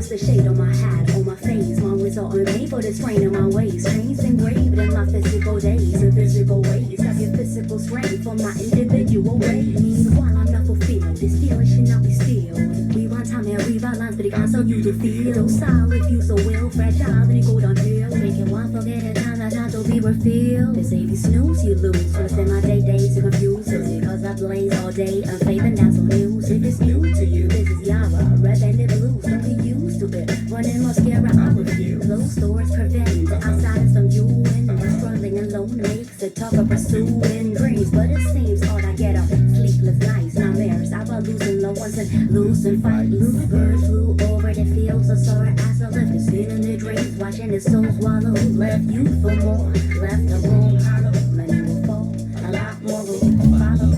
the shade on my hat, on my face. My words are unable to strain in my ways. Chains engraved in my physical days and physical ways. I get physical strength from my individual ways. Meanwhile, I'm not fulfilled. This feeling should not be still. Rewind time and rewrite lines, but it can't so you to feel. Docile if you so will, fragile, then it go downhill. Making one forget a time that time to be refilled. They say if you snooze, you lose. So I spend my days to confuse. It's because I blaze all day, unfavored, that's on news. If it's new to you, this is Yara, red and blues. Don't get used to it. Running mascara, I refuse. Those stores prevent outsiders from you and struggling alone makes the talk of pursuing dreams. But it seems all I get are sleepless nights, nightmares. I was losing loved ones and losing fights. Blue birds flew over the fields of sorrow as I left the scene in the dreams, watching the soul swallow. Left you for more, left the room hollow. Many will fall, a lot more will follow.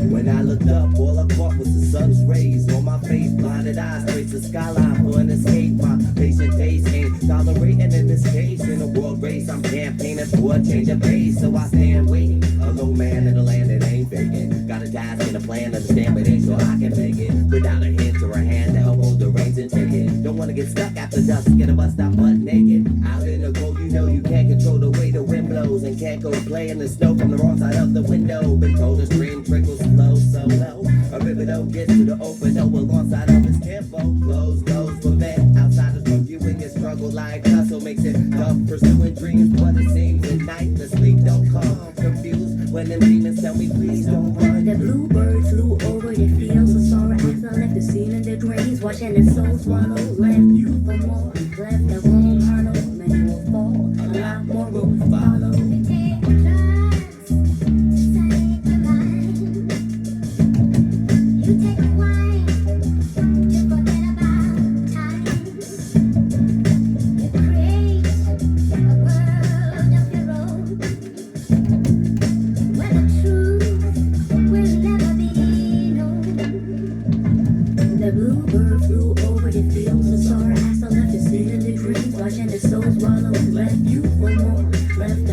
When I looked up, all I caught was the sun's rays on my face. Blinded eyes, trace the skyline for an escape. My patient days ain't tolerating in this case. In a world race, I'm campaigning for a change of pace. So I stand waiting, a low man in a land that ain't vacant. Got a task and a plan, understand, but ain't sure I can make it. Without a hint or a hand to help hold the reins and take it. Don't wanna get stuck after dusk, get a bus stop butt naked. Out in the cold, you know you can't control the way the wind blows. And can't go play in the snow from the wrong side of the window. Been told the stream trickles slow, so low. A river don't get to the open, no, alongside of its tempo. Close, prevent outsiders from viewing your struggle like hustle. Makes it tough pursuing dreams, but it seems at night the sleep don't come. Confused when them demons tell me please don't run. The bluebird flew over the fields of sorrow as I left the scene in the dreams, watching the soul swallow. Left you for more, left the room hollow. Many will fall, a lot more will follow. The bluebird flew over the fields of sorrow as I left the scene in the dreams, watching the soul swallow. Left you for more, left the